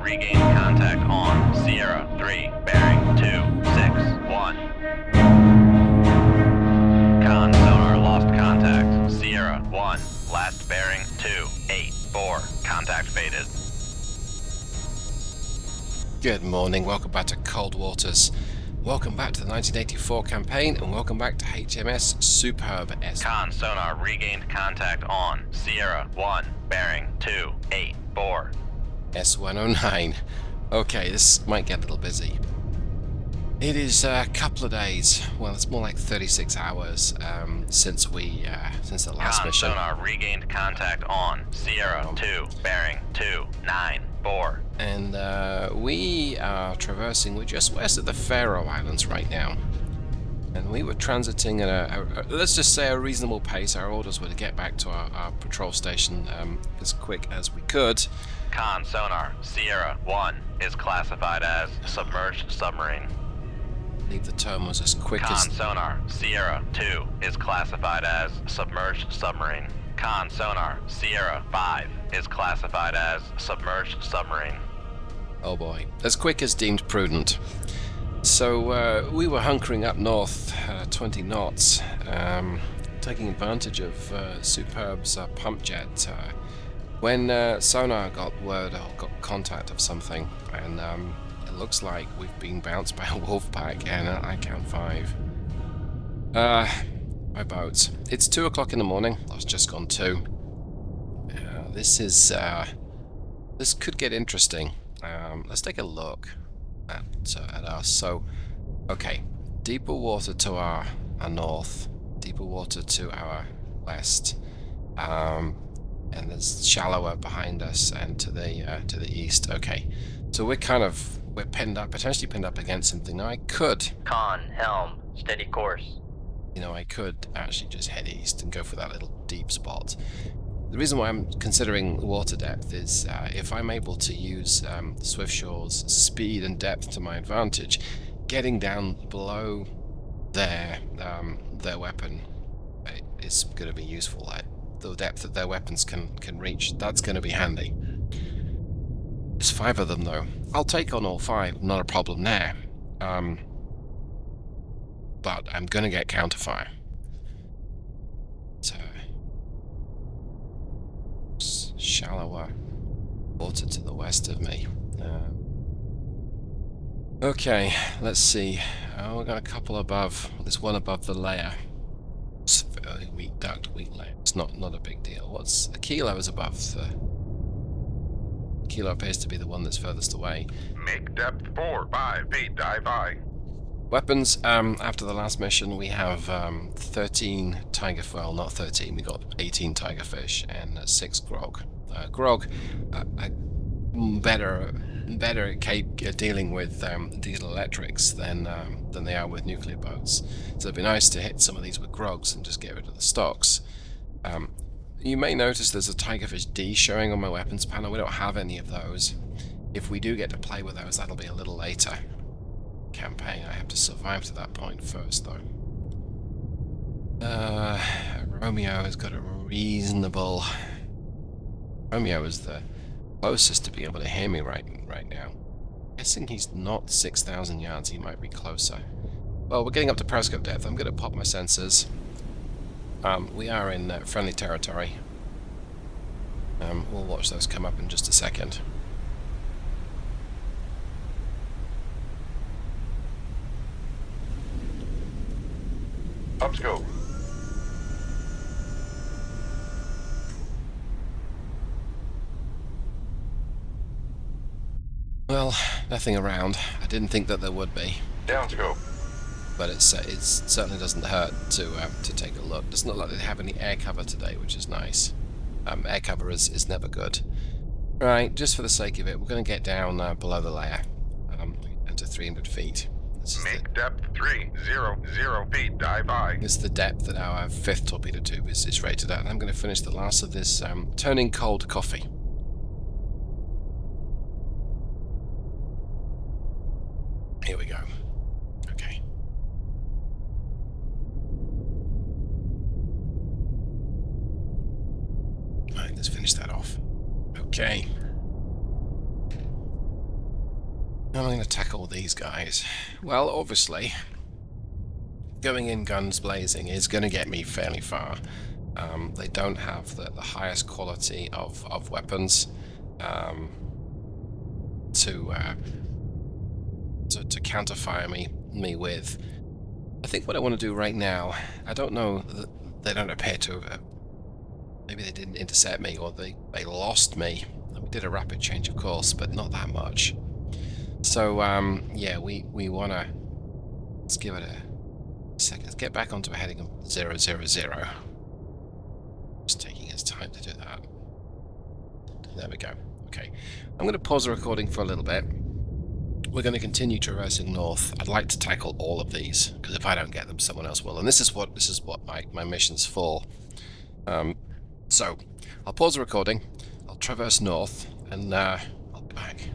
regained contact on Sierra 3, bearing 261. Con sonar lost contact. Sierra 1, last bearing 284. Contact faded. Good morning, welcome back to Cold Waters. Welcome back to the 1984 campaign, and welcome back to HMS Superb. Con sonar regained contact on Sierra 1, bearing 284. S109. Okay, this might get a little busy. It is a couple of days, well, it's more like 36 hours since the last Con mission. sonar regained contact on Sierra 2, bearing 294. And we are traversing, we're just west of the Faroe Islands right now. And we were transiting at let's just say a reasonable pace. Our orders were to get back to our patrol station as quick as we could. Con sonar Sierra 1 is classified as submerged submarine. I believe the term was as quick Con as... sonar Sierra 2 is classified as submerged submarine. Con sonar Sierra 5 is classified as submerged submarine. Oh boy. As quick as deemed prudent. So we were hunkering up north 20 knots, taking advantage of Superb's pump jet when sonar got word or got contact of something, and it looks like we've been bounced by a wolf pack, and I count 5. My boats. It's 2 o'clock in the morning. I was just gone 2. This could get interesting. Let's take a look at us. So, okay, deeper water to our north, deeper water to our west, and there's shallower behind us and to the east. Okay, so we're pinned up, potentially pinned up against something. Now I could, Con helm steady course. I could actually just head east and go for that little deep spot. The reason why I'm considering water depth is if I'm able to use Swiftshore's speed and depth to my advantage, getting down below their weapon is going to be useful. The depth that their weapons can reach, that's going to be handy. There's 5 of them though. I'll take on all 5, not a problem there. But I'm going to get counterfire. So, shallower water to the west of me. Okay, let's see. Oh, we've got a couple above. There's one above the layer. It's a fairly weak duct, weak layer. It's not a big deal. What's a kilo is above the... Kilo appears to be the one that's furthest away. Make depth 4, 5 feet, dive high. Weapons, after the last mission we have 13 tigerfish, well not 13, we got 18 tigerfish and 6 grog. Grog, better at dealing with diesel electrics than they are with nuclear boats. So it'd be nice to hit some of these with grogs and just get rid of the stocks. You may notice there's a tigerfish D showing on my weapons panel. We don't have any of those. If we do get to play with those, that'll be a little later. Campaign. I have to survive to that point first, though. Romeo has got a reasonable... Romeo is the closest to be able to hear me right now. Guessing he's not 6,000 yards, he might be closer. Well, we're getting up to periscope depth. I'm going to pop my sensors. We are in friendly territory. We'll watch those come up in just a second. Upscope. Well, nothing around. I didn't think that there would be. Downscope. But it certainly doesn't hurt to take a look. Doesn't look like they have any air cover today, which is nice. Air cover is never good. Right, just for the sake of it, we're going to get down below the layer, down to 300 feet. Make depth 300 feet, dive high. This is the depth that our 5th torpedo tube is rated at, and I'm going to finish the last of this turning cold coffee. Here we go. Okay. Right, let's finish that off. Okay. How am I going to tackle these guys? Well, obviously, going in guns blazing is going to get me fairly far. They don't have the highest quality of weapons to counterfire me with. I think what I want to do right now, I don't know, they don't appear to maybe they didn't intercept me, or they lost me. We did a rapid change of course, but not that much. So yeah, we want to, let's give it a second. Let's get back onto a heading of 000. Just taking its time to do that. There we go. Okay, I'm going to pause the recording for a little bit. We're going to continue traversing north. I'd like to tackle all of these, because if I don't get them, someone else will. And this is what my mission's for. So I'll pause the recording. I'll traverse north, and I'll be back.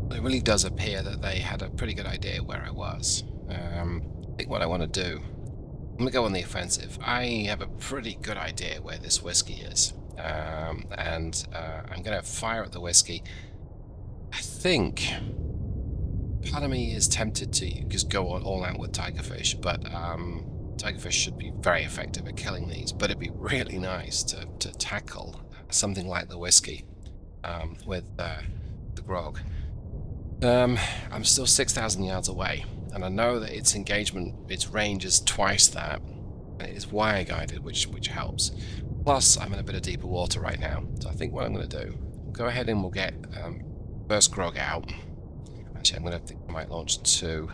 It really does appear that they had a pretty good idea where I was. I think what I want to do, I'm going to go on the offensive. I have a pretty good idea where this whiskey is. And I'm going to fire at the whiskey. I think part of me is tempted to just go all out with tigerfish, but tigerfish should be very effective at killing these, but it'd be really nice to tackle something like the whiskey with the grog. I'm still 6,000 yards away, and I know that its engagement, its range is twice that. It is wire guided, which helps. Plus, I'm in a bit of deeper water right now, so I think what I'm going to do, we'll go ahead and we'll get first grog out. Actually, I'm going to think I might launch 2.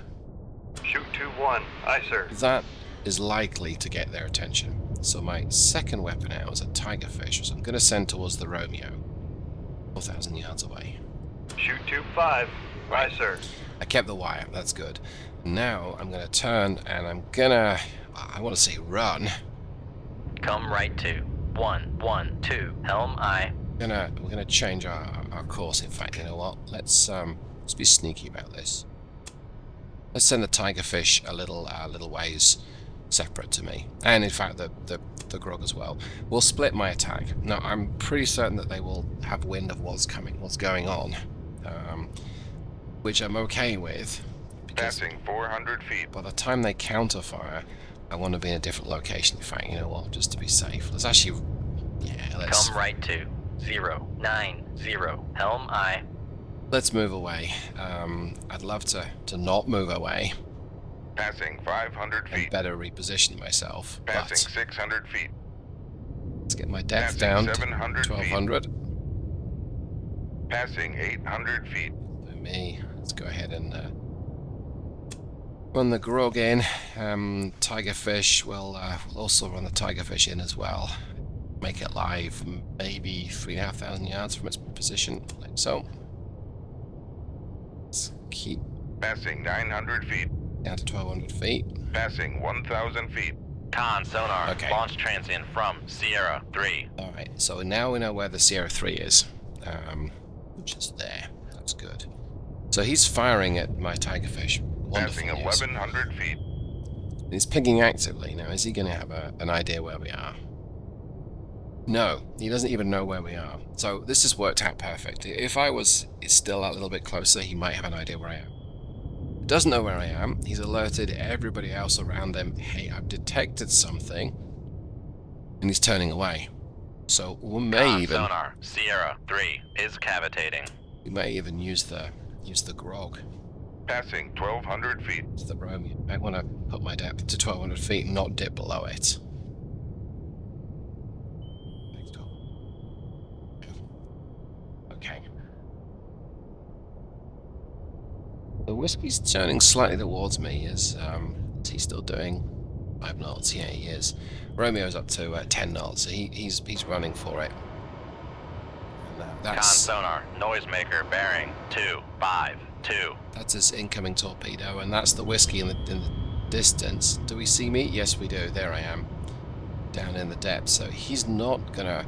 Shoot 2-1. Aye, sir. That is likely to get their attention. So my second weapon out is a tigerfish, which I'm going to send towards the Romeo, 4,000 yards away. Shoot 2-5. Aye, sir. I kept the wire, that's good. Now I'm going to turn and I'm going to, I want to say run. Come right to 112 helm aye. We're gonna change our course. In fact, you know what? Let's be sneaky about this. Let's send the tigerfish a little ways separate to me, and in fact the grog as well. We'll split my attack. Now I'm pretty certain that they will have wind of what's going on, which I'm okay with. Passing 400 feet. By the time they counterfire, I want to be in a different location. In fact, you know what? Just to be safe, let's actually, yeah, let's come right to 090 helm aye. Let's move away. I'd love to not move away. Passing 500 And feet. better reposition myself. Passing But 600 feet. let's get my depth Passing down to 700 feet. 1200. Passing 800 feet. For me, let's go ahead and run the grog in. Tigerfish, we'll also run the tigerfish in as well. Make it live, maybe 3,500 yards from its position, like so. Let's keep Passing 900 feet. down to 1,200 feet. Passing 1,000 feet. Con sonar. Okay. Launch transient from Sierra 3. Alright, so now we know where the Sierra 3 is, which is there. That's good. So he's firing at my tigerfish. Wonderful Passing news. 1,100 feet. He's pinging actively. Now, is he going to have an idea where we are? No, he doesn't even know where we are. So this has worked out perfect. If I was still a little bit closer, he might have an idea where I am. He doesn't know where I am. He's alerted everybody else around them, hey, I've detected something. And he's turning away. So we may Con even sonar. Sierra 3 is cavitating. use the grog. Passing 1,200 feet. To the Romeo. I want to put my depth to 1,200 feet and not dip below it. Okay. The whiskey's turning slightly towards me. Is he still doing 5 knots? Yeah, he is. Romeo's up to 10 knots. He's running for it. And, Con that's sonar. Noisemaker bearing 252. that's his incoming torpedo, and that's the whiskey in the distance. Do we see me? Yes, we do. There I am, down in the depths. So he's not gonna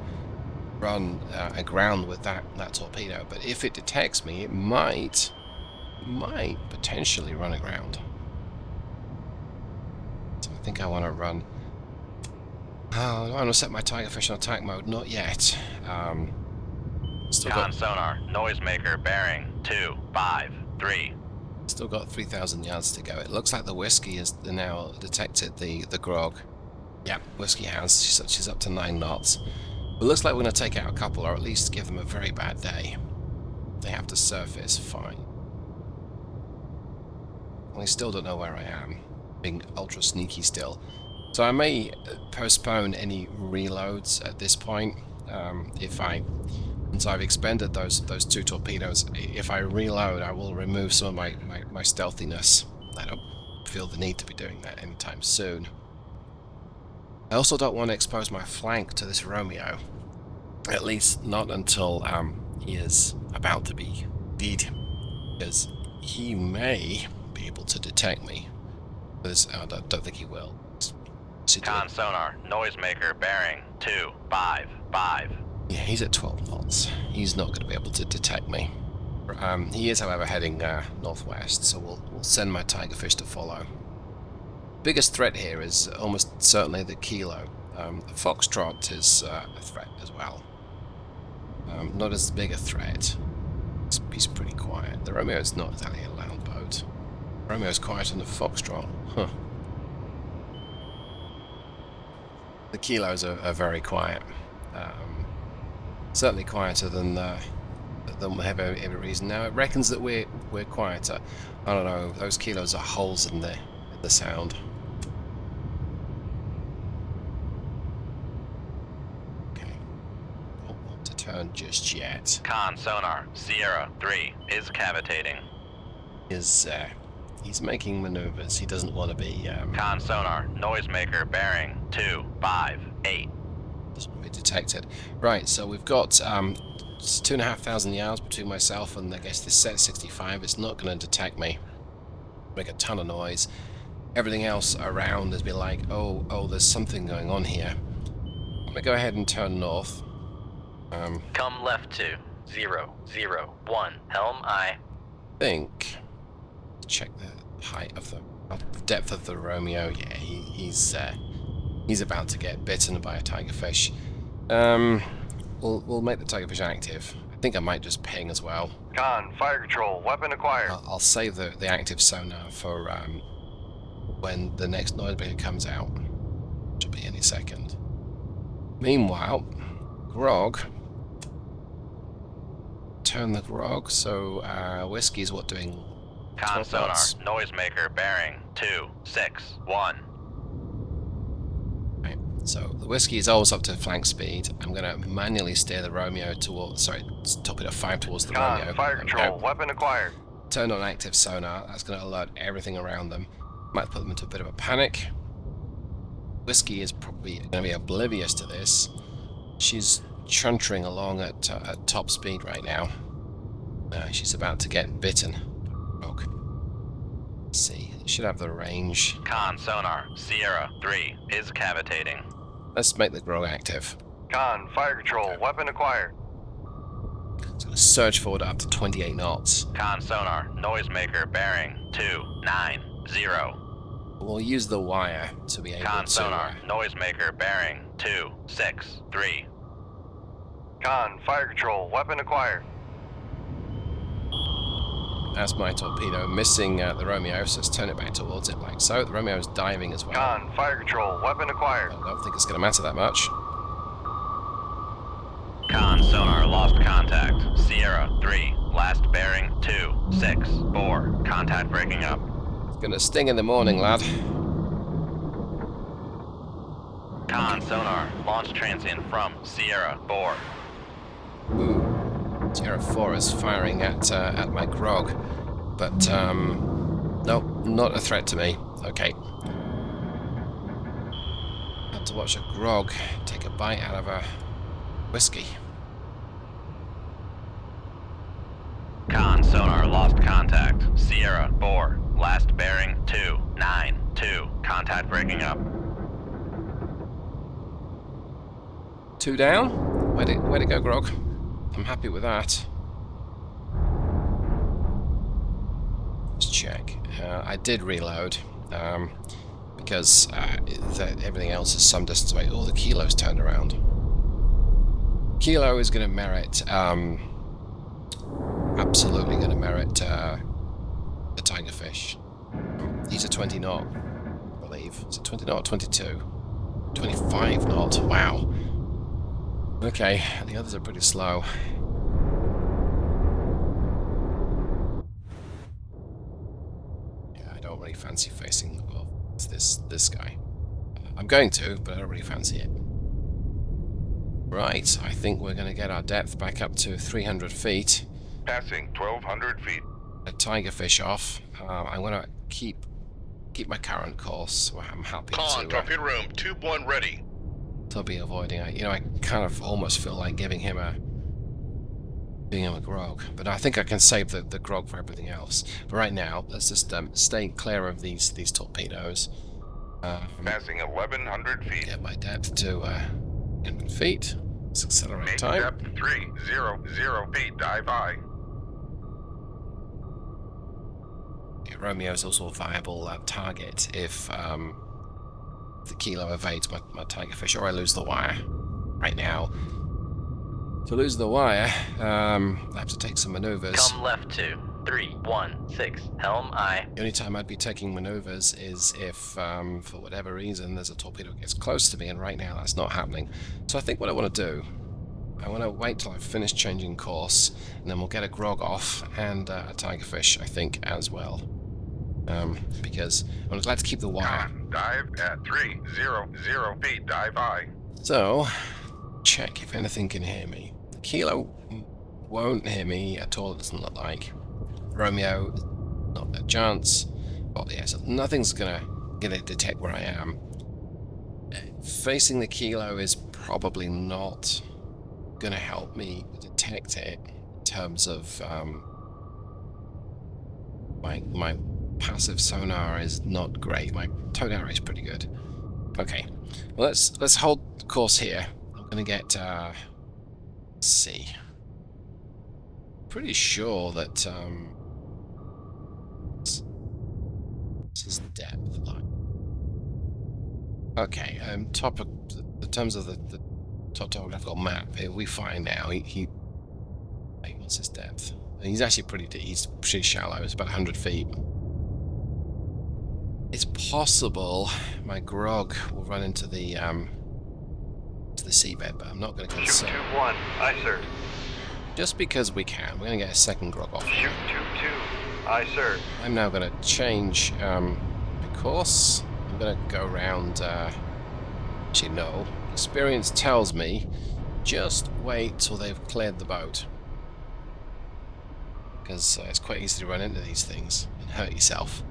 run aground with that torpedo, but if it detects me, it might potentially run aground. So I think I want to run. Oh, I want to set my tigerfish on attack mode. Not yet. Still Con got, sonar, noisemaker bearing 253. still got 3,000 yards to go. It looks like the whiskey has now detected the grog. Yeah, whiskey has. She's up to 9 knots. It looks like we're going to take out a couple, or at least give them a very bad day. They have to surface, fine. I still don't know where I am, being ultra sneaky still. So I may postpone any reloads at this point. Once I've expended those 2 torpedoes, if I reload, I will remove some of my stealthiness. I don't feel the need to be doing that anytime soon. I also don't want to expose my flank to this Romeo, at least not until he is about to be dead, because he may be able to detect me. I don't think he will. Con sonar, noisemaker bearing 255. Yeah, he's at 12 knots. He's not going to be able to detect me. He is, however, heading northwest, so we'll send my tigerfish to follow. Biggest threat here is almost certainly the Kilo. The Foxtrot is a threat as well. Not as big a threat. He's pretty quiet. The Romeo is not exactly a loud boat. The Romeo is quieter than the Foxtrot. Huh. The Kilos are very quiet. Certainly quieter than we have every reason. Now it reckons that we're quieter. I don't know. Those Kilos are holes in the sound. Okay. Don't want to turn just yet. Con sonar, Sierra 3 is cavitating. He's making maneuvers. He doesn't want to be. Con sonar, noisemaker bearing 258. Doesn't want to be detected. Right. So we've got 2,500 yards between myself and I guess this set 65. It's not going to detect me. Make a ton of noise. Everything else around has been like, oh, there's something going on here. I'm gonna go ahead and turn north. Come left to 001 helm I. Think. Check the height of the depth of the Romeo. Yeah, he's about to get bitten by a tigerfish. We'll make the tigerfish active. I think I might just ping as well. Con, fire control, weapon acquired. I'll save the active sonar for when the next noisemaker comes out, which will be any second. Meanwhile, Grog. Turn the Grog. So whiskey is what doing? Con sonar, noisemaker bearing 261. Right. So the whiskey is always up to flank speed. I'm going to manually steer the Romeo towards, torpedo 5 towards the Con, Romeo. fire control, weapon acquired. Turn on active sonar. That's going to alert everything around them. Might put them into a bit of a panic. Whiskey is probably going to be oblivious to this. She's chuntering along at top speed right now. She's about to get bitten. Let's see, it should have the range. Con sonar, Sierra 3 is cavitating. Let's make the Grog active. Con, fire control, Okay. weapon acquired. It's going to surge forward up to 28 knots. Con sonar, noisemaker bearing 290. We'll use the wire to be able Con to... sonar, noisemaker bearing 263. Con, fire control, weapon acquired. That's my torpedo, missing the Romeo, so let's turn it back towards it like so. The Romeo is diving as well. Con, fire control, weapon acquired. I don't think it's going to matter that much. Con sonar, lost contact. Sierra 3, last bearing 264. Contact breaking up. It's going to sting in the morning, lad. Con sonar, launch transient from Sierra 4. Sierra 4 is firing at my Grog, but nope, not a threat to me. Okay. Had to watch a Grog take a bite out of a whiskey. Con sonar, lost contact. Sierra 4, last bearing 292. Contact breaking up. 2 down. Way to go, Grog. I'm happy with that. Let's check. I did reload because everything else is some distance away. Oh, the Kilo's turned around. Kilo is going to merit, absolutely going to merit a tigerfish. He's a 20 knot, I believe. Is it 20 knot or 22? 25 knot, wow. Okay, the others are pretty slow. Yeah, I don't really fancy facing this guy. I'm going to, but I don't really fancy it. Right, I think we're going to get our depth back up to 300 feet. Passing 1,200 feet. A tigerfish off. I'm going to keep my current course. I'm happy Con, to torpedo room, tube 1 ready. be avoiding. I kind of almost feel like giving him a grog, but I think I can save the grog for everything else. But right now, let's just stay clear of these torpedoes. Passing 1,100 feet. Get my depth to 100 feet. Let's accelerate Make time. depth 300 feet. Dive I. Okay, Romeo is also a viable target if the Kilo evades my tigerfish, or I lose the wire. Right now, to lose the wire, I have to take some maneuvers. Come left to 316, helm I. The only time I'd be taking maneuvers is if, for whatever reason, there's a torpedo that gets close to me, and right now that's not happening. So I think what I want to do, I want to wait till I've finished changing course, and then we'll get a grog off and a tigerfish, I think, as well. Because I'm glad to keep the wire. Con, dive at 300 feet. Dive I. So, check if anything can hear me. The Kilo won't hear me at all, it doesn't look like. Romeo, not a chance. Well, yeah, so nothing's gonna detect where I am. Facing the Kilo is probably not gonna help me detect it in terms of my passive sonar is not great. My tonar is pretty good. Okay, well let's hold course here. I'm gonna get let's see. Pretty sure that this is depth line. Okay, top of in terms of the top topographical map, here we find now he what's his depth? He's actually he's pretty shallow. It's about 100 feet. It's possible my grog will run into the seabed, but I'm not going to Shoot concern. tube 1. Aye, sir. Just because we can, we're going to get a second grog off. Shoot tube 2. Aye, sir. I'm now going to change my course. I'm going to go around. Actually, no. Experience tells me just wait till they've cleared the boat, because it's quite easy to run into these things and hurt yourself.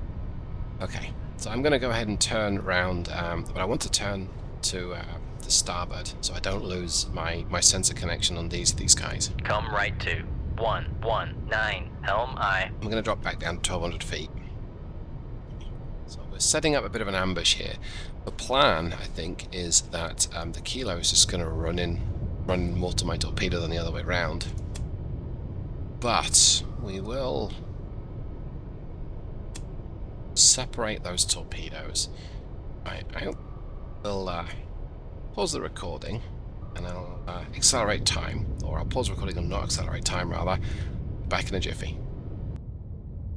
Okay, so I'm going to go ahead and turn around, but I want to turn to the starboard so I don't lose my sensor connection on these guys. Come right to 119, helm I. I'm going to drop back down to 1,200 feet. So we're setting up a bit of an ambush here. The plan, I think, is that the Kilo is just going to run more to my torpedo than the other way around. But we will separate those torpedoes. Right, I will pause the recording and I'll accelerate time, or I'll pause the recording and not accelerate time, rather. Back in a jiffy.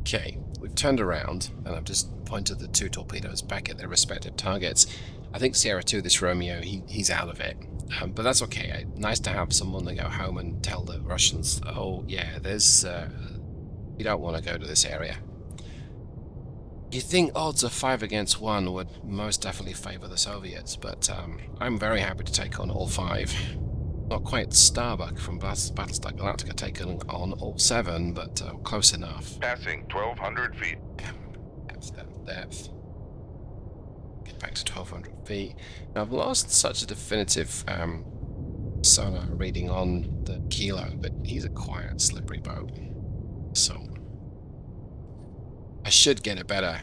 Okay, we've turned around and I've just pointed the two torpedoes back at their respective targets. I think Sierra 2, this Romeo, he's out of it. But that's okay. Nice to have someone to go home and tell the Russians, oh yeah, there's you don't want to go to this area. You think odds of 5 against 1 would most definitely favor the Soviets, but I'm very happy to take on all 5. Not quite Starbuck from Battlestar Galactica taking on all 7, but close enough. Passing 1,200 feet. Depth. Get back to 1,200 feet. Now, I've lost such a definitive sonar reading on the Kilo, but he's a quiet, slippery boat. So I should get a better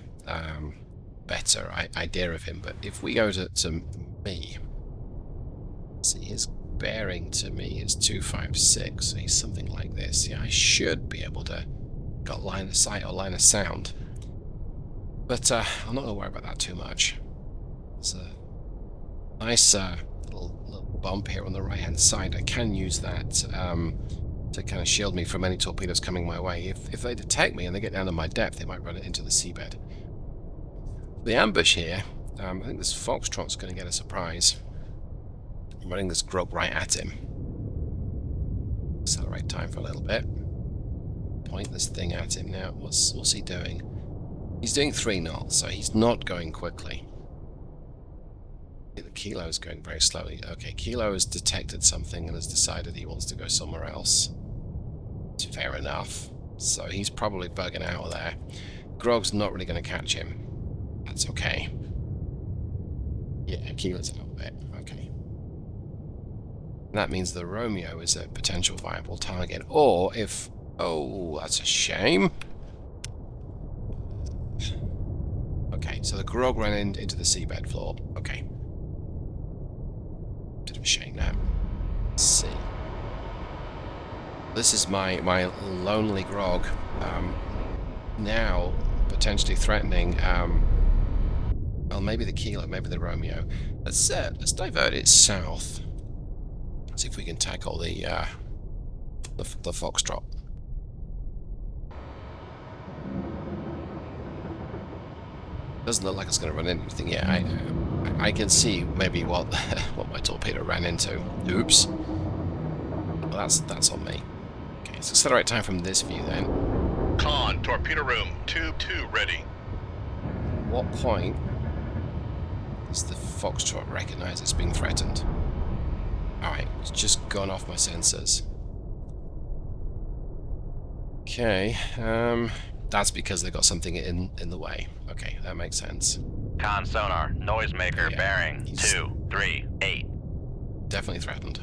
idea of him. But if we go to me, see, his bearing to me is 256. So he's something like this. Yeah, I should be able to got line of sight or line of sound. But I'm not going to worry about that too much. It's a nice little bump here on the right hand side, I can use that to kind of shield me from any torpedoes coming my way. If they detect me and they get down to my depth, they might run it into the seabed. The ambush here, I think this Foxtrot's going to get a surprise. I'm running this Grog right at him. Accelerate time for a little bit. Point this thing at him now. What's he doing? He's doing 3 knots, so he's not going quickly. The Kilo is going very slowly. Okay, Kilo has detected something and has decided he wants to go somewhere else. It's fair enough. So he's probably bugging out of there. Grog's not really going to catch him. That's okay. Yeah, Kilo's out of it. Okay. That means the Romeo is a potential viable target. Or if... Oh, that's a shame. Okay, so the Grog ran into the seabed floor. Okay. Bit of a shame now. Let's see. This is my lonely Grog. Now potentially threatening. Well, maybe the Kilo, maybe the Romeo. Let's divert it south. See if we can tackle the Foxtrot. Doesn't look like it's going to run into anything. Yeah, I can see maybe what what my torpedo ran into. Oops. Well, that's on me. Okay, let's accelerate time from this view then. Con, torpedo room, tube 2 ready. What point does the Foxtrot recognize it's being threatened? Alright, it's just gone off my sensors. Okay, that's because they got something in the way. Okay, that makes sense. Con sonar, noisemaker, Yeah, bearing he's- 238. Definitely threatened.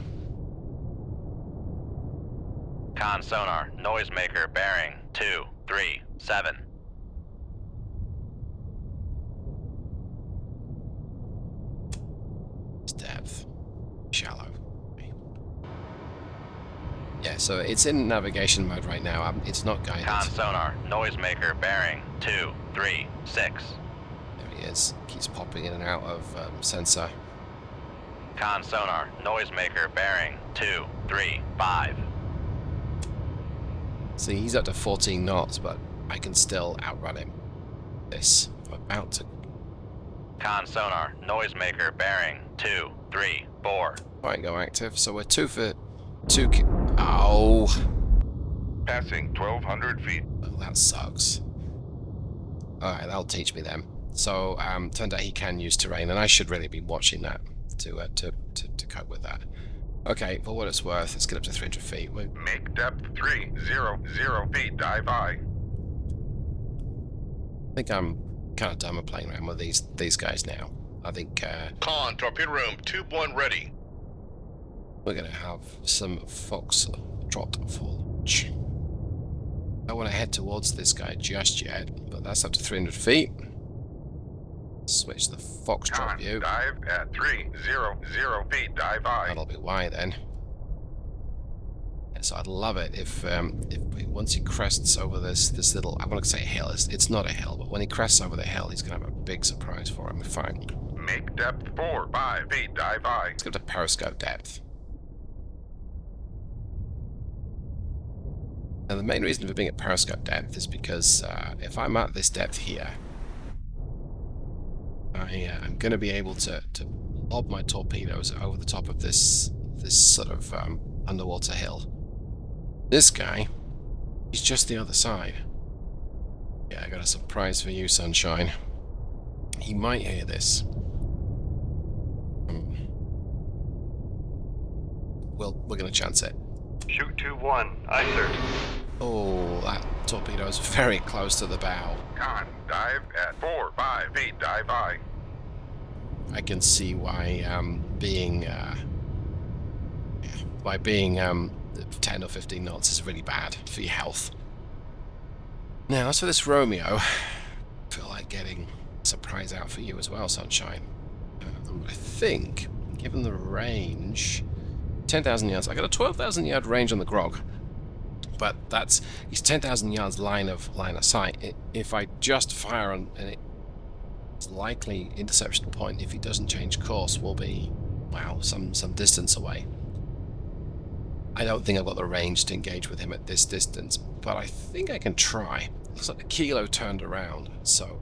Con sonar, noisemaker, bearing 237. It's depth. Shallow. Okay. Yeah, so it's in navigation mode right now. It's not guided. Con sonar, noisemaker, bearing 236. There he is. Keeps popping in and out of sensor. Con sonar, noisemaker, bearing 235. See, he's up to 14 knots, but I can still outrun him. I'm about to Con sonar, noisemaker, bearing 234. try and go active. So we're 2 for 2. Oh, Passing 1,200 feet. well, that sucks. Alright, that'll teach me then. So, turned out he can use terrain, and I should really be watching that to cope with that. Okay, for what it's worth, let's get up to 300 feet. Make depth 300 feet, dive I. I think I'm kind of done with playing around with these guys now. I think Con, torpedo room, tube 1 ready. we're going to have some Foxtrot foliage. I don't want to head towards this guy just yet, but that's up to 300 feet. Switch the Foxtrot Con, view. dive at 300 feet, dive I. That'll be why then. Yeah, so I'd love it if once he crests over this little, I'm going to say hill. It's not a hill, but when he crests over the hill, he's going to have a big surprise for him. Fine. Make depth 5 feet, dive I. Let's go to periscope depth. Now the main reason for being at periscope depth is because if I'm at this depth here, I'm going to be able to lob my torpedoes over the top of this sort of underwater hill. This guy, he's just the other side. Yeah, I got a surprise for you, sunshine. He might hear this. Well, we're going to chance it. Shoot 2-1. Aye, sir. Oh, that torpedo's very close to the bow. Con, dive at 5 feet, dive I. I can see why being 10 or 15 knots is really bad for your health. Now, as for this Romeo, I feel like getting a surprise out for you as well, sunshine. I think, given the range, 10,000 yards. I got a 12,000 yard range on the Grog, but he's 10,000 yards line of sight. If I just fire on, and it's likely interception point, if he doesn't change course, will be wow, some distance away. I don't think I've got the range to engage with him at this distance, but I think I can try. Looks like the Kilo turned around, so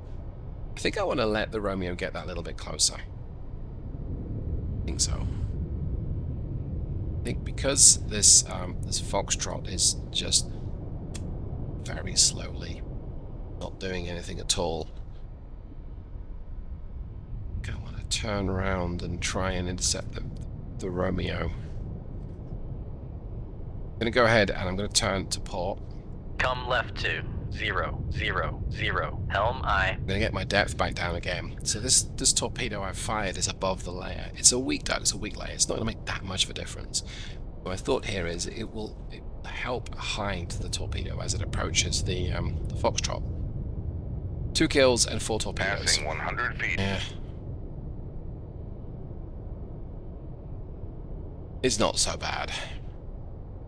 I think I want to let the Romeo get that little bit closer. I think so. I think because this this Foxtrot is just very slowly not doing anything at all, I want to turn around and try and intercept the Romeo. I'm going to go ahead and I'm going to turn to port. Come left to 0, 0, 0. Helm aye. I'm going to get my depth back down again. So this torpedo I've fired is above the layer. It's a weak duct, it's a weak layer. It's not going to make that much of a difference. My thought here is it will help hide the torpedo as it approaches the Foxtrot. 2 kills and 4 torpedoes. Passing 100 feet. Yeah. It's not so bad.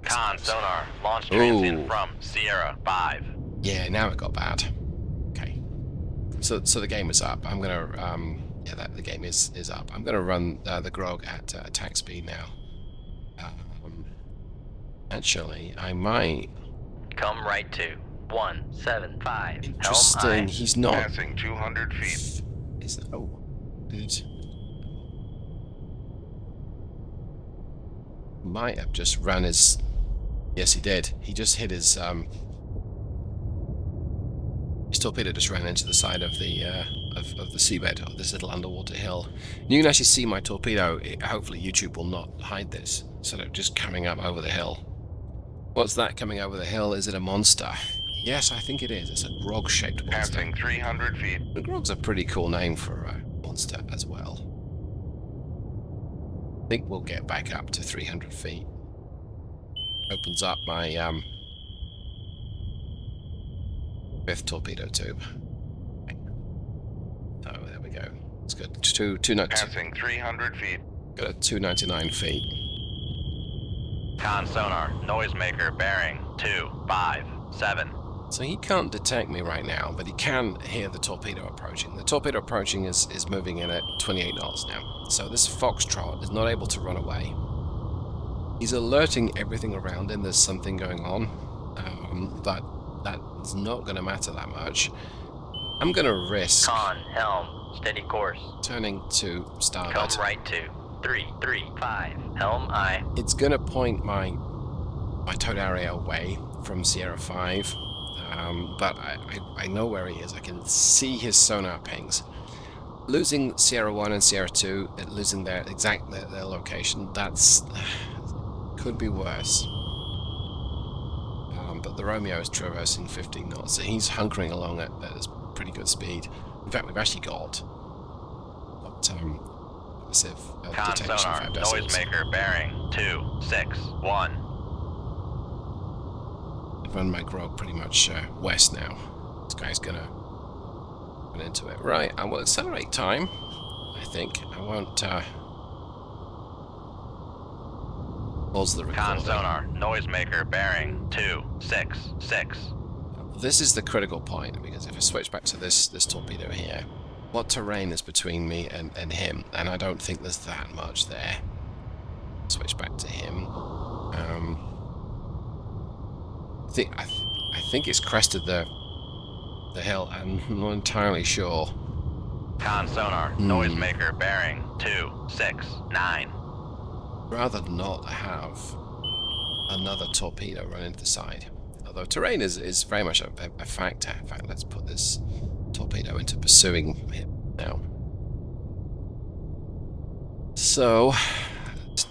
Con sonar. Launch transient from Sierra 5. Yeah, now it got bad. Okay. So the game is up. I'm gonna yeah, the game is up. I'm gonna run the Grog at attack speed now. Actually, I might. Come right to 175. Interesting. Helm aye. He's not. Passing 200 feet. Is that? Oh, dude. Might have just run his. Yes, he did. He just hit his torpedo just ran into the side of the seabed of this little underwater hill. And you can actually see my torpedo. Hopefully YouTube will not hide this. Sort of just coming up over the hill. What's that coming over the hill? Is it a monster? Yes, I think it is. It's a Grog-shaped monster. Passing 300 feet. The Grog's a pretty cool name for a monster as well. I think we'll get back up to 300 feet. Opens up my 5th torpedo tube. Oh, there we go. It's good. Passing 300 feet. Got a 299 feet. Con sonar. Noisemaker bearing 257. So he can't detect me right now, but he can hear the torpedo approaching. The torpedo approaching is moving in at 28 knots now. So this Foxtrot is not able to run away. He's alerting everything around him there's something going on, but that's not going to matter that much. I'm going to risk... Con, helm, steady course. Turning to starboard. Come right to 335. Helm aye. It's going to point my towed area away from Sierra 5, but I know where he is. I can see his sonar pings. Losing Sierra 1 and Sierra 2, losing their location, that's... could be worse. But the Romeo is traversing 15 knots, so he's hunkering along at a pretty good speed. In fact, we've actually got massive Con detection sonar. 5 decibels. Noisemaker bearing 261. I've run my Grog pretty much west now. This guy's gonna run into it. Right, I will accelerate time. I think I won't. Pause the recording. Con sonar. Noisemaker bearing 266. This is the critical point, because if I switch back to this torpedo here, what terrain is between me and him? And I don't think there's that much there. Switch back to him. I think it's crested the hill. I'm not entirely sure. Con sonar. Noisemaker bearing 269. Rather not have another torpedo run into the side. Although terrain is very much a factor. In fact, let's put this torpedo into pursuing him now. So,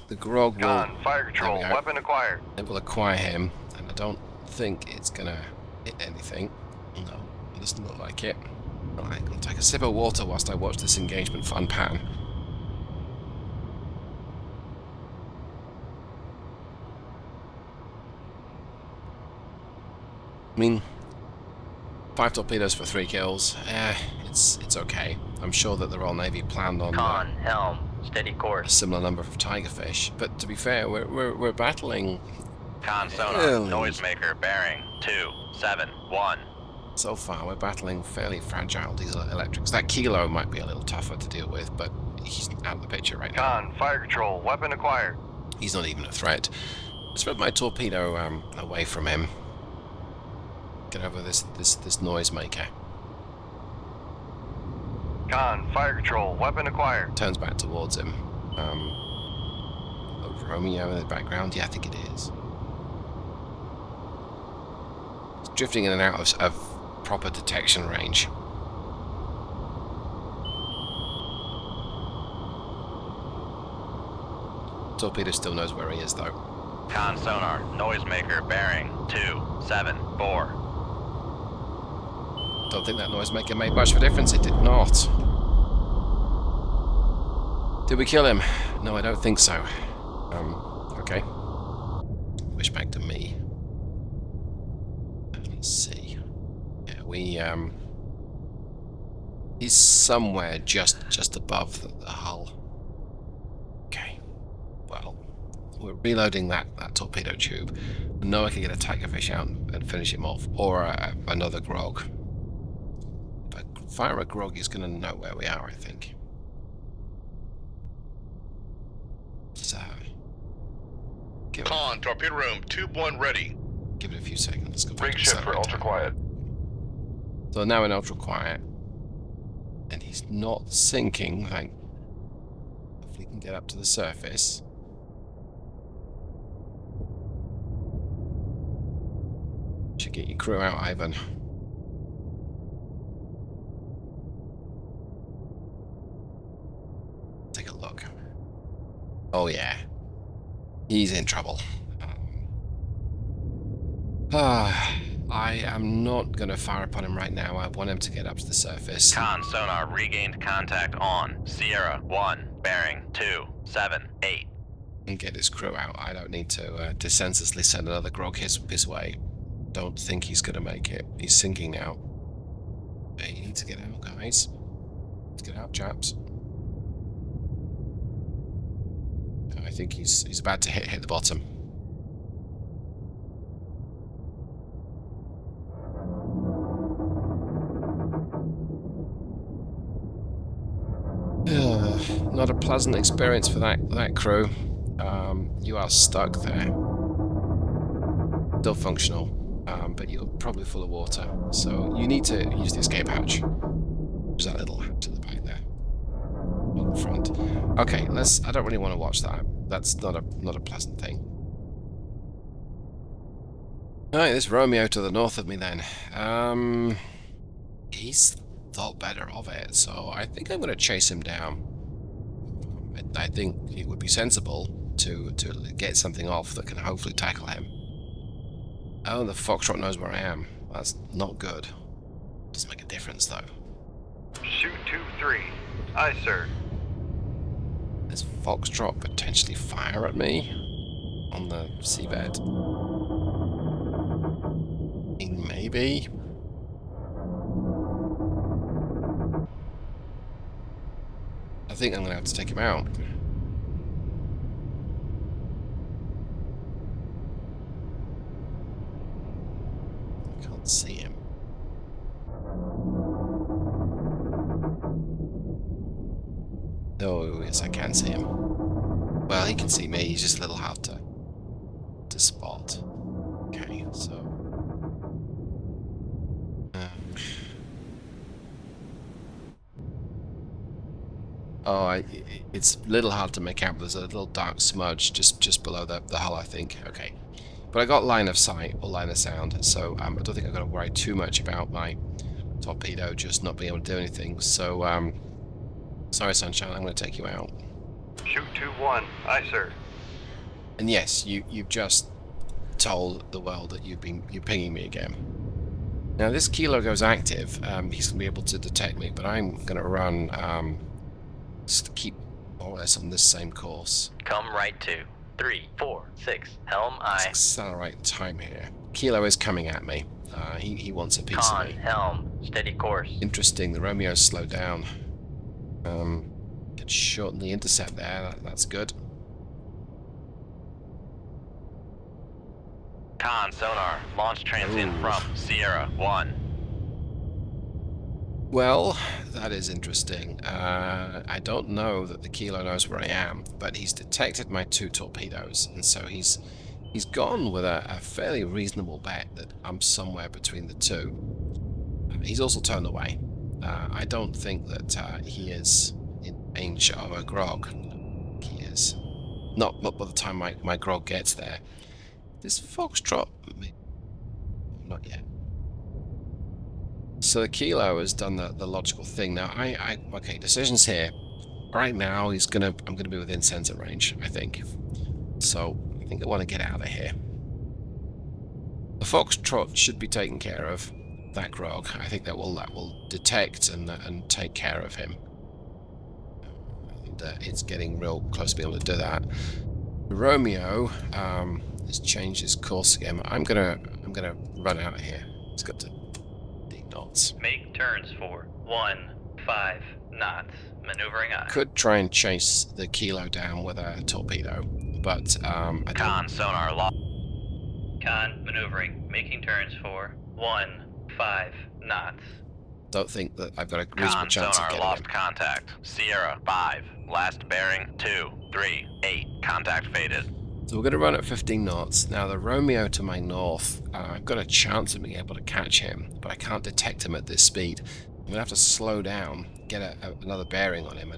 the Grog will... Con, fire control, weapon acquired. It will acquire him, and I don't think it's gonna hit anything. No, it doesn't look like it. Alright, I'll take a sip of water whilst I watch this engagement fun pan. I mean, 5 torpedoes for 3 kills. It's okay. I'm sure that the Royal Navy planned on Con, helm, steady a course. similar number of Tigerfish. But to be fair, we're battling Con sonar. Noisemaker bearing 271. so far. We're battling fairly fragile diesel electrics. That Kilo might be a little tougher to deal with, but he's out of the picture right now. Con, fire control, weapon acquired. He's not even a threat. Spread my torpedo away from him. Get over this noisemaker. Con, fire control, weapon acquired. Turns back towards him. Romeo in the background? Yeah, I think it is. It's drifting in and out of proper detection range. Torpedo still knows where he is, though. Con sonar, noisemaker bearing 274. Don't think that noisemaker made much of a difference. It did not. Did we kill him? No, I don't think so. Okay. Wish back to me. Let's see. Yeah, he's somewhere just above the hull. Okay. Well, we're reloading that torpedo tube. I know I can get a tiger fish out and finish him off, or another grog. If I fire a grog, he's going to know where we are, I think. So, Con, torpedo room, tube 1 ready. give it a few seconds. Let's go back Rig to shift for satellite ultra time. quiet. So now in ultra quiet, and he's not sinking. Hopefully, he can get up to the surface. Should get your crew out, Ivan. Take a look. Oh yeah, he's in trouble. I am not going to fire upon him right now. I want him to get up to the surface. Con sonar regained contact on Sierra 1 bearing 278. And get his crew out. I don't need to senselessly send another grog his way. Don't think he's going to make it. He's sinking now. Okay, you need to get out, guys. Let's get out, chaps. I think he's about to hit the bottom. Not a pleasant experience for that crew. You are stuck there. Still functional, but you're probably full of water. So you need to use the escape hatch. There's that little hatch at the back there, on the front. Okay, I don't really want to watch that. That's not a pleasant thing. Alright, this Romeo to the north of me then. He's thought better of it, so I think I'm going to chase him down. I think it would be sensible to get something off that can hopefully tackle him. Oh, the Foxtrot knows where I am. That's not good. Doesn't make a difference though. Shoot tube 3. Aye, sir. Does Foxtrot potentially fire at me on the seabed? Maybe. I think I'm going to have to take him out. I can't see him. Oh, yes, I can see him. Well, he can see me. He's just a little hard to spot. Okay, so... it's a little hard to make out, but there's a little dark smudge just below the hull, I think. Okay. But I got line of sight, or line of sound, so I don't think I've got to worry too much about my torpedo just not being able to do anything. So, sorry, Sunshine, I'm going to take you out. Shoot tube 1. Aye, sir. And yes, you've just told the world that you're pinging me again. Now, this Kilo goes active. He's going to be able to detect me, but I'm going to run... just to keep more or less on this same course. Come right to 346 helm Let's aye. accelerate time here. Kilo is coming at me. He wants a piece of Con me. helm steady course. Interesting, the Romeo's slowed down. Could shorten the intercept there, that's good. Con sonar launch transient Ooh. from Sierra 1. Well, that is interesting. I don't know that the Kilo knows where I am, but he's detected my 2 torpedoes, and so he's gone with a fairly reasonable bet that I'm somewhere between the 2. He's also turned away. I don't think that he is in range of a Grog. He is. Not by the time my Grog gets there. This Foxtrot... Not yet. So the Kilo has done the logical thing. Now, okay, decisions here. Right now, I'm gonna be within sensor range, I think. So, I think I want to get out of here. The Foxtrot should be taken care of. That Grog, I think that will detect and take care of him. And it's getting real close to being able to do that. The Romeo has changed his course again. I'm gonna run out of here. It's got to knots. Make turns for 15 knots. Maneuvering aye. Could try and chase the Kilo down with a torpedo, but I Con sonar lost. Con maneuvering. Making turns for 15 knots. don't think that I've got a reasonable Con chance of sonar getting lost him. contact. Sierra 5. Last bearing 2, 3, 8. Contact faded. So we're going to run at 15 knots. Now the Romeo to my north, I've got a chance of being able to catch him, but I can't detect him at this speed. I'm going to have to slow down, get another bearing on him,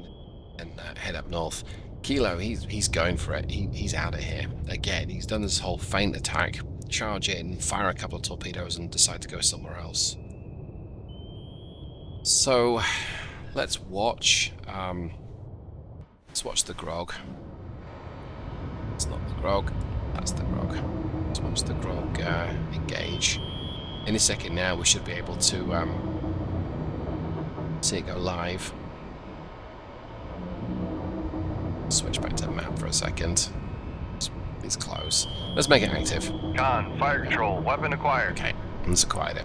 and head up north. Kilo, he's going for it. He's out of here. Again, he's done this whole feint attack, charge in, fire a couple of torpedoes, and decide to go somewhere else. So let's watch the Grog. It's not the Grog, that's the Grog. Let's watch the Grog engage. Any second now we should be able to see it go live. Switch back to the map for a second. It's close. Let's make it active. Con, fire control, weapon acquired. Okay, let's acquire it.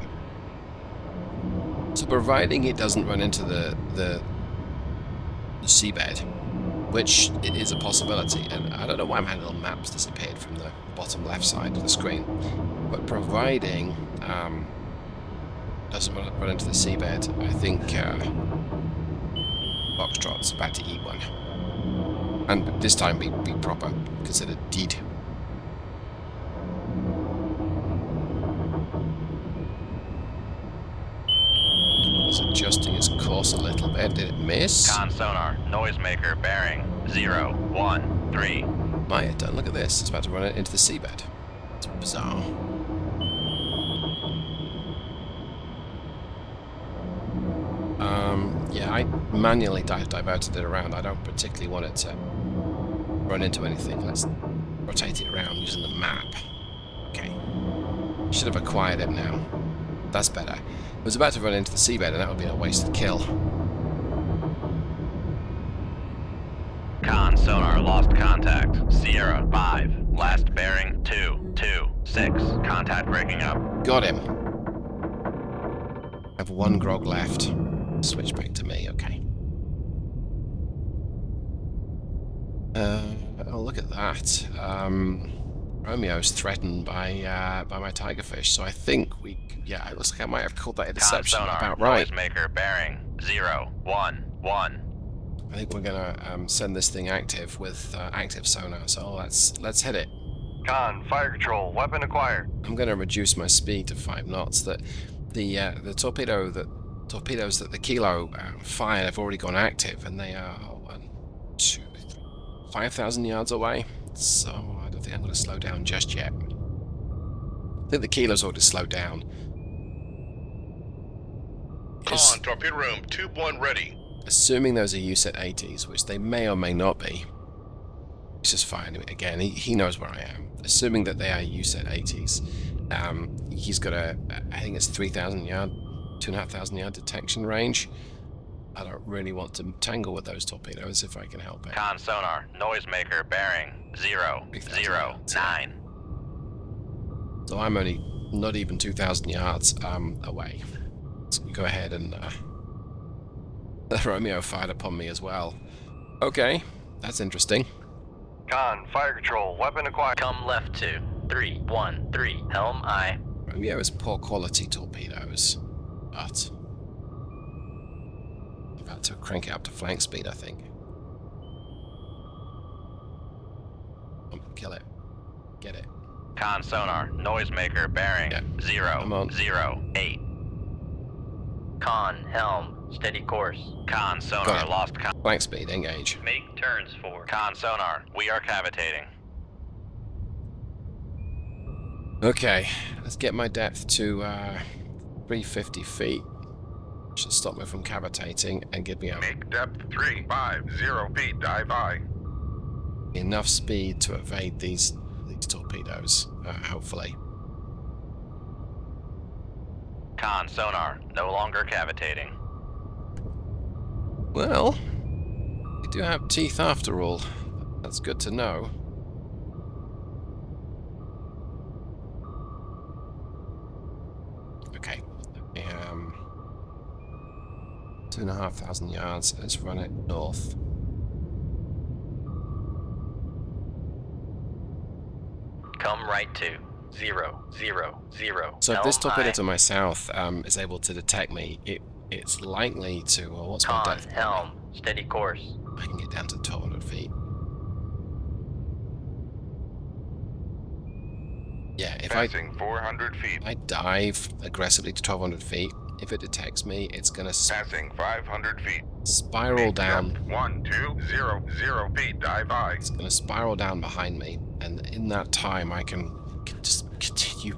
So providing it doesn't run into the seabed, which it is a possibility, and I don't know why my little maps disappeared from the bottom left side of the screen, but providing doesn't run into the seabed, I think Foxtrot's about to eat one, and this time be proper, considered deed. It's adjusting its course a little bit. Did it miss? Con sonar, noisemaker, bearing 0, 1, 3. Might have done. Look at this. It's about to run it into the seabed. It's bizarre. Yeah, I manually diverted it around. I don't particularly want it to run into anything. Let's rotate it around using the map. Okay. Should have acquired it now. That's better. It was about to run into the seabed, and that would be a wasted kill. Con sonar lost contact. Sierra 5. Last bearing 2, 2, 6. Contact breaking up. Got him. I have 1 Grog left. Switch back to me, okay. Oh, look at that. Romeo's threatened by my tigerfish, so I think yeah, it looks like I might have called that interception Con sonar, about right. noisemaker, bearing 0, 1, 1. I think we're gonna send this thing active with active sonar, so let's hit it. Con, fire control, weapon acquired. I'm gonna reduce my speed to 5 knots. That the torpedoes that the Kilo fired have already gone active, and they are 1, 2, 3, 5,000 yards away. So I don't think I'm going to slow down just yet. I think the Kilo's already slowed down. Con, torpedo room, tube 1 ready. Assuming those are USET 80s, which they may or may not be. It's just fine. Again, he knows where I am. Assuming that they are USET 80s, he's got I think it's 3,000 yard, 2,500 yard detection range. I don't really want to tangle with those torpedoes if I can help it. Con sonar, noisemaker, bearing 0, 0, 9. So I'm only not even 2,000 yards away. So go ahead and the Romeo fired upon me as well. Okay, that's interesting. Con, fire control, weapon acquired. Come left 2, 3, 1, 3. Helm aye. Romeo is poor quality torpedoes, but about to crank it up to flank speed, I think. Kill it. Get it. Con sonar, noisemaker bearing Yeah. 008. Con, helm, steady course. Con sonar, Got it. lost con. Flank speed, engage. Make turns for. Con sonar, we are cavitating. Okay, let's get my depth to 350 feet. Should stop me from cavitating and give me Make depth 350 feet. Dive I. enough speed to evade these torpedoes, hopefully. Con sonar, no longer cavitating. Well, we do have teeth after all. That's good to know. Okay. 2,500 yards. Let's run it north. Come right to 000. So if this Helm torpedo high. to my south is able to detect me, it's likely to. Well, what's my Con, depth? helm, steady course. I can get down to 1,200 feet. Yeah, if Passing 400 feet. I dive aggressively to 1,200 feet, if it detects me, it's gonna Passing 500 feet. spiral Make down. depth 1200 feet. Dive I. It's gonna spiral down behind me, and in that time, I can just continue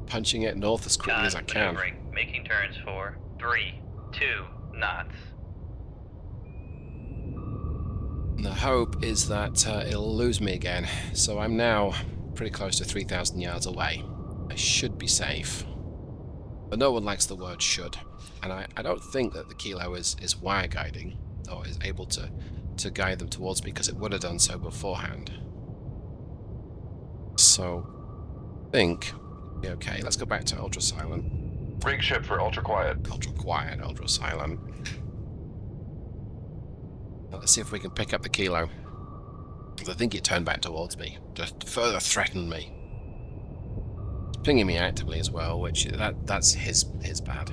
punching it north as quickly as I can. Maneuvering, making turns for 3, 2 knots. And the hope is that it'll lose me again. So I'm now pretty close to 3,000 yards away. I should be safe. But no one likes the word should. And I don't think that the Kilo is wire guiding, or is able to guide them towards me, because it would have done so beforehand. So, I think, okay, let's go back to ultra silent. Rig ship for ultra quiet. Ultra quiet, ultra silent. Let's see if we can pick up the Kilo. I think it turned back towards me, just further threatened me. It's pinging me actively as well, which that's his bad.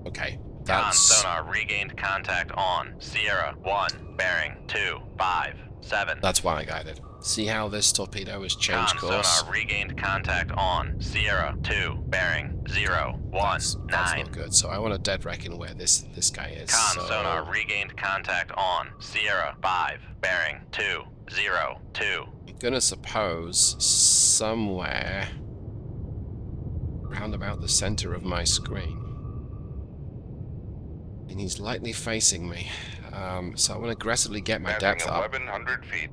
Okay, Con that's sonar, regained contact on Sierra 1, bearing 257. that's wire guided. See how this torpedo has changed Con course? sonar, regained contact on Sierra 2, bearing 019. That's not good. So I want to dead reckon where this guy is. Con So sonar, regained contact on Sierra 5, bearing 202. I'm gonna suppose somewhere round about the center of my screen. And he's lightly facing me. So I want to aggressively get my Passing depth up. 1100 feet.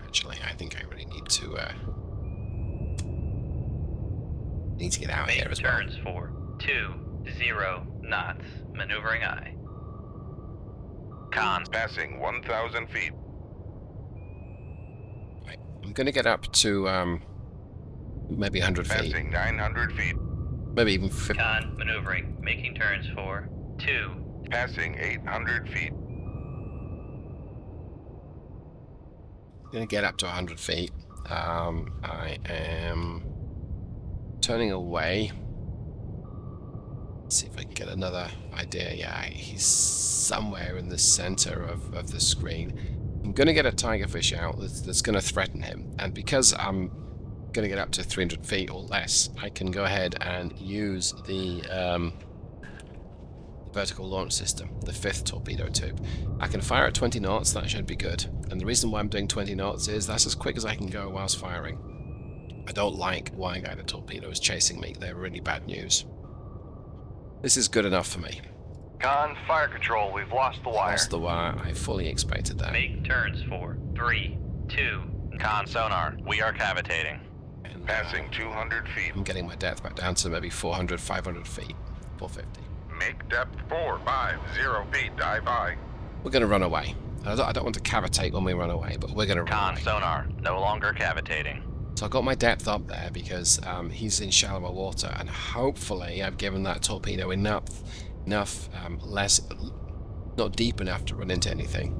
Actually, I think I really need to get out of here Make as well. turns for 20 knots. Maneuvering I. Con Passing 1000 feet. Right. I'm gonna get up to maybe 100 feet, Passing 900 feet. maybe even 50. Con, maneuvering, making turns for 2. Passing 800 feet. Gonna get up to 100 feet. I am turning away. Let's see if I can get another idea. Yeah, he's somewhere in the center of the screen. I'm gonna get a tigerfish out that's gonna threaten him, and because I'm gonna get up to 300 feet or less, I can go ahead and use the vertical launch system, the 5th torpedo tube. I can fire at 20 knots, that should be good. And the reason why I'm doing 20 knots is that's as quick as I can go whilst firing. I don't like wire-guided torpedoes chasing me, they're really bad news. This is good enough for me. Con, fire control, we've lost the wire. Lost the wire, I fully expected that. Make turns for 3, 2. Con sonar, we are cavitating. And, Passing 200 feet. I'm getting my depth back down to maybe 400, 500 feet, 450. Make depth 450 feet. Dive I. We're going to run away. I don't want to cavitate when we run away, but we're going to run Con away. sonar, no longer cavitating. So I got my depth up there because he's in shallower water, and hopefully I've given that torpedo enough less, not deep enough to run into anything.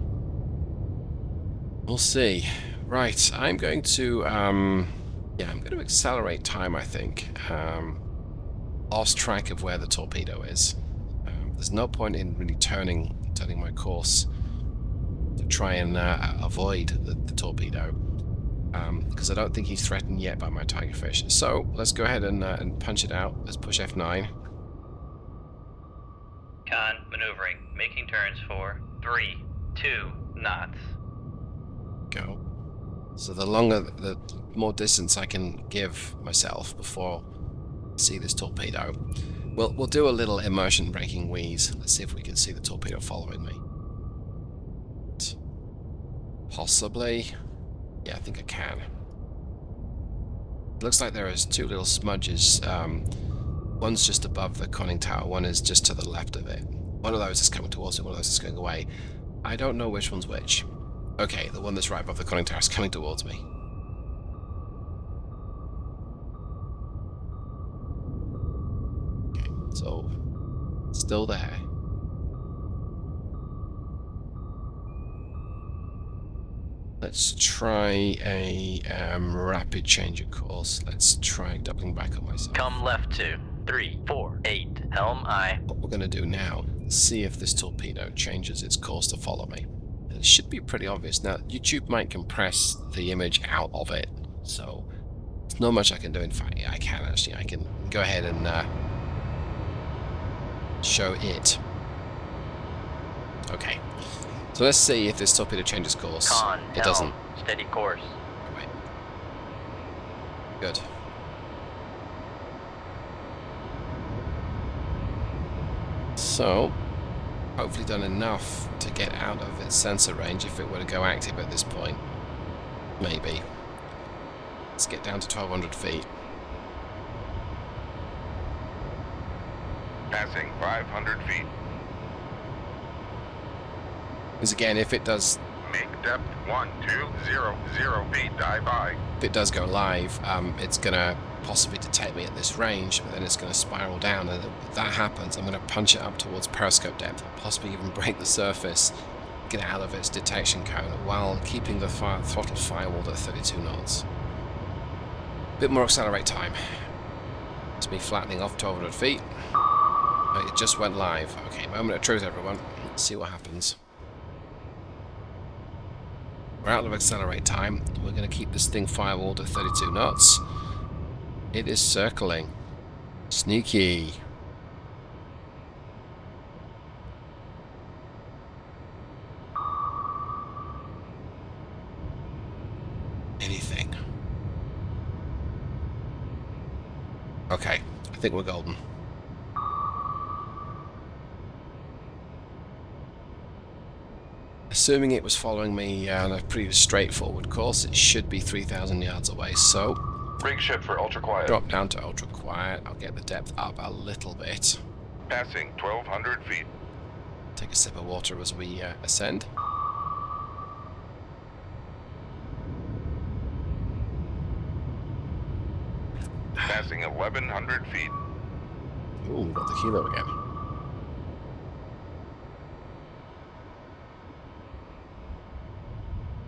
We'll see. Right, I'm going to, yeah, I'm going to accelerate time, I think. lost track of where the torpedo is. There's no point in really turning my course to try and avoid the torpedo, because I don't think he's threatened yet by my tigerfish. So let's go ahead and punch it out. Let's push F9. Con, maneuvering, making turns for 3, 2 knots. Go. So the more distance I can give myself before I see this torpedo. We'll do a little immersion braking wheeze. Let's see if we can see the torpedo following me. Possibly. Yeah, I think I can. It looks like there is two little smudges. One's just above the conning tower, one is just to the left of it. One of those is coming towards me, one of those is going away. I don't know which one's which. Okay, the one that's right above the conning tower is coming towards me. Okay, so still there. Let's try a rapid change of course. Let's try doubling back on myself. Come left 2, 3, 4, 8, helm I. What we're going to do now is see if this torpedo changes its course to follow me. It should be pretty obvious. Now, YouTube might compress the image out of it, so there's not much I can do. In fact, I can actually. I can go ahead and show it. Okay. So let's see if this torpedo changes course. Con, It doesn't. steady course. Right. Good. So, hopefully done enough to get out of its sensor range if it were to go active at this point. Maybe. Let's get down to 1200 feet. Passing 500 feet. Because again, if it does Make depth 1200 feet. Dive by. if it does go live, it's gonna possibly detect me at this range, but then it's gonna spiral down, and if that happens, I'm gonna punch it up towards periscope depth, and possibly even break the surface, get out of its detection cone, while keeping the throttle firewalled at 32 knots. Bit more accelerate time. It's me flattening off 1200 feet. It just went live. Okay, moment of truth, everyone. Let's see what happens. We're out of accelerate time. We're going to keep this thing firewalled at 32 knots. It is circling. Sneaky. Anything. Okay, I think we're golden. Assuming it was following me on a pretty straightforward course, it should be 3,000 yards away, so Rig ship for ultra quiet. drop down to ultra quiet. I'll get the depth up a little bit. Passing 1200 feet. Take a sip of water as we ascend. Passing 1100 feet. Ooh, we've got the kilo again.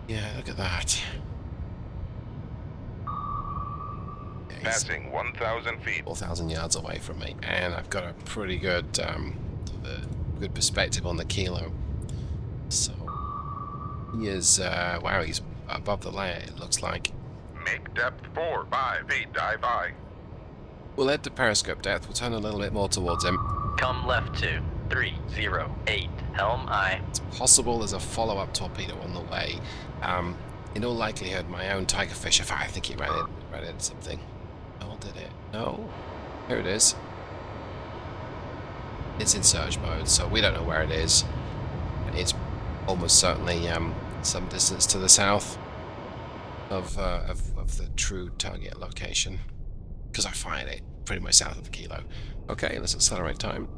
Yeah, look at that. Yeah, he's Passing 1000 feet. 4,000 yards away from me, and I've got a pretty good good perspective on the kilo. So he is wow, he's above the layer, it looks like. Make depth 5 feet. Dive by. We'll head to periscope depth. We'll turn a little bit more towards him. Come left 2, 3, 0, 8, helm I. It's possible there's a follow-up torpedo on the way. In all likelihood, my own tigerfish, if I think it ran into something. Oh, did it? No. Here it is. It's in surge mode, so we don't know where it is. It's almost certainly some distance to the south of the true target location, because I fired it pretty much south of the kilo. Okay, let's accelerate time.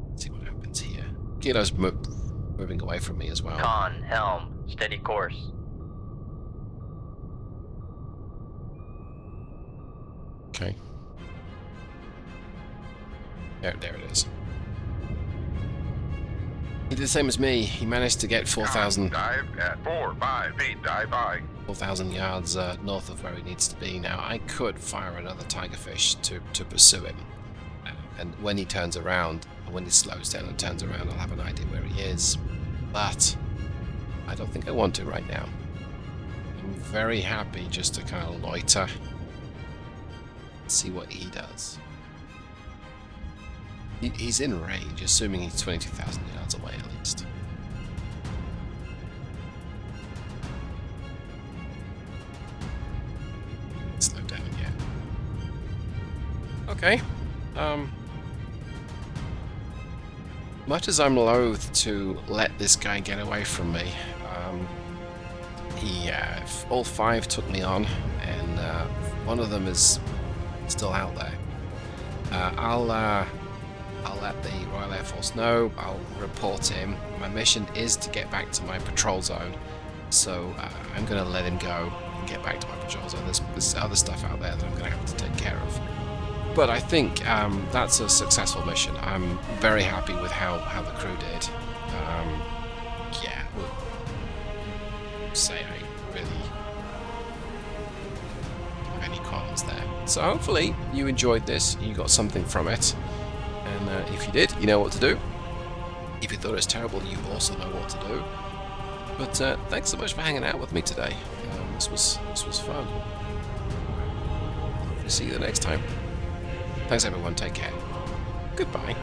Let's see what happens here. Kilo's moving away from me as well. Con, helm, steady course. Okay. There it is. He did the same as me. He managed to get 4,000 Dive at 5 feet. Dive by. 4,000 yards north of where he needs to be. Now, I could fire another tigerfish to pursue him. and when he turns around, or when he slows down and turns around, I'll have an idea where he is. But I don't think I want to right now. I'm very happy just to kind of loiter, see what he does. He's in range, assuming he's 22,000 yards away at least. Slow down, yeah. Okay. Much as I'm loath to let this guy get away from me, all 5 took me on, and one of them is still out there. I'll let the Royal Air Force know. I'll report him. My mission is to get back to my patrol zone, so I'm going to let him go and get back to my patrol zone. There's other stuff out there that I'm going to have to take care of. But I think that's a successful mission. I'm very happy with how the crew did. Yeah, we'll say I really don't have any qualms there. So hopefully you enjoyed this, you got something from it. And if you did, you know what to do. If you thought it was terrible, you also know what to do. But thanks so much for hanging out with me today. This was fun. Hopefully see you the next time. Thanks everyone, take care. Goodbye.